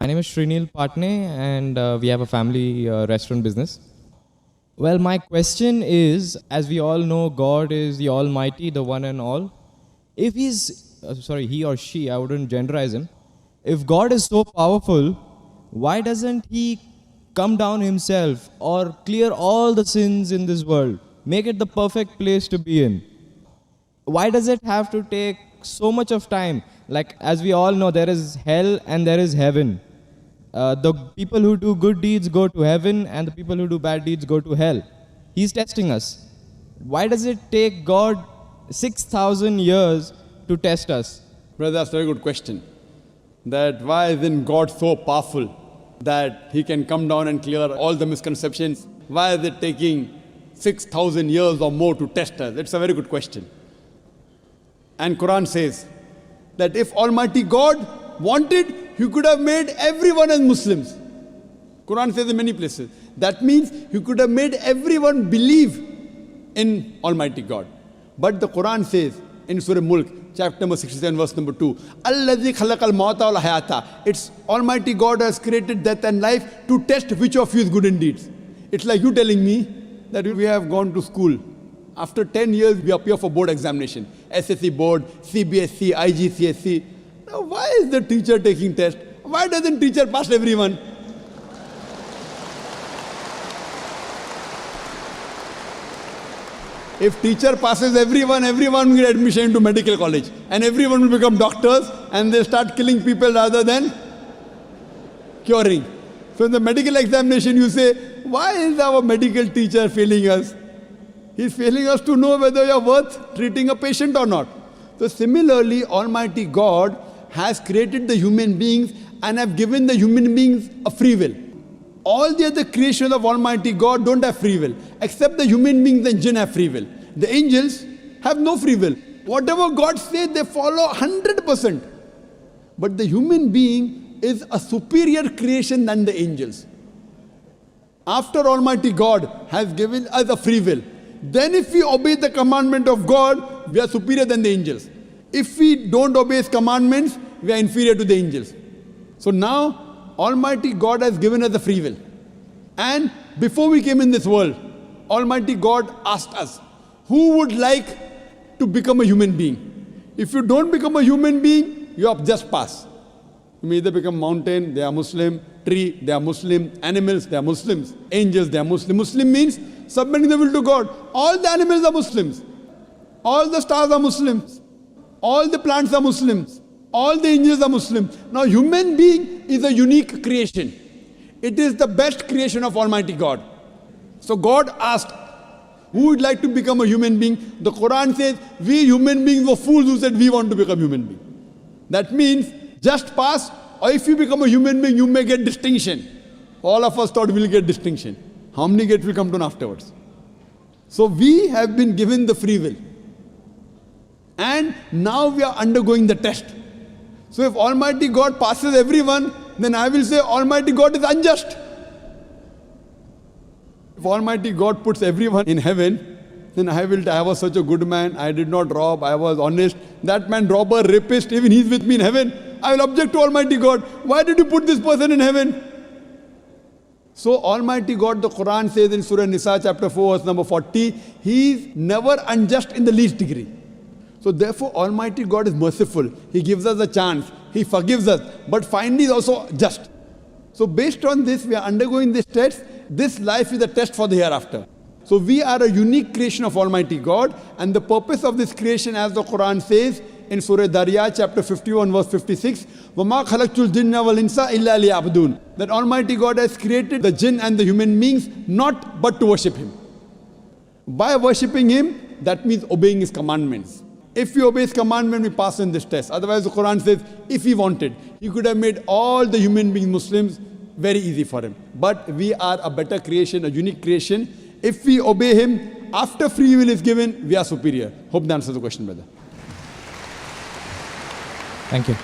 My name is Srinil Patne, and we have a family restaurant business. Well, my question is, as we all know, God is the Almighty, the one and all. If he or she, I wouldn't genderize him. If God is so powerful, why doesn't he come down himself or clear all the sins in this world? Make it the perfect place to be in. Why does it have to take so much of time? Like, as we all know, there is hell and there is heaven. The people who do good deeds go to heaven, and the people who do bad deeds go to hell. He's testing us. Why does it take God 6,000 years to test us? Brother, that's a very good question. That why isn't God so powerful that he can come down and clear all the misconceptions? Why is it taking 6,000 years or more to test us? It's a very good question. And Quran says that if Almighty God wanted, he could have made everyone as Muslims. Quran says in many places. That means he could have made everyone believe in Almighty God. But the Quran says in Surah Mulk, chapter number 67, verse number 2, Alladhi khalaqal mawta wal hayata. It's Almighty God has created death and life to test which of you is good in deeds. It's like you telling me that we have gone to school. After 10 years, we appear for board examination. SSC board, CBSC, IGCSE. Now, why is the teacher taking test? Why doesn't teacher pass everyone? If teacher passes everyone, everyone will get admission into medical college. And everyone will become doctors and they start killing people rather than curing. So in the medical examination, you say, why is our medical teacher failing us? He's failing us to know whether you're worth treating a patient or not. So similarly, Almighty God has created the human beings and have given the human beings a free will. All the other creations of Almighty God don't have free will, except the human beings and jinn have free will. The angels have no free will. Whatever God says, they follow 100%. But the human being is a superior creation than the angels. After Almighty God has given us a free will, then if we obey the commandment of God, we are superior than the angels. If we don't obey His commandments, we are inferior to the angels. So now, Almighty God has given us the free will. And before we came in this world, Almighty God asked us, who would like to become a human being? If you don't become a human being, you have just passed. You may either become mountain, they are Muslim, tree, they are Muslim, animals, they are Muslims, angels, they are Muslim. Muslim means submitting the will to God. All the animals are Muslims. All the stars are Muslims. All the plants are Muslims. All the angels are Muslims. Now, human being is a unique creation. It is the best creation of Almighty God. So God asked, who would like to become a human being? The Quran says, we human beings were fools who said we want to become human beings. That means, just pass, or if you become a human being, you may get distinction. All of us thought we'll get distinction. How many get will come down afterwards? So we have been given the free will. And now we are undergoing the test. So if Almighty God passes everyone, then I will say Almighty God is unjust. If Almighty God puts everyone in heaven, then I was such a good man, I did not rob, I was honest. That man, robber, rapist, even he's with me in heaven. I will object to Almighty God. Why did you put this person in heaven? So Almighty God, the Quran says in Surah Nisa chapter 4 verse number 40, He is never unjust in the least degree. So therefore Almighty God is merciful. He gives us a chance. He forgives us. But finally is also just. So based on this, we are undergoing this test. This life is a test for the hereafter. So we are a unique creation of Almighty God. And the purpose of this creation, as the Quran says in Surah Dariyat chapter 51 verse 56, وَمَا خَلَقْتُ الْجِنَّ وَالْإِنسَ إِلَّا لِيَعْبُدُونَ. That Almighty God has created the jinn and the human beings not but to worship Him. By worshipping Him, that means obeying His commandments. If we obey His commandment, we pass in this test. Otherwise, the Quran says, if He wanted, He could have made all the human beings Muslims very easy for Him. But we are a better creation, a unique creation. If we obey Him, after free will is given, we are superior. Hope that answers the question, brother. Thank you.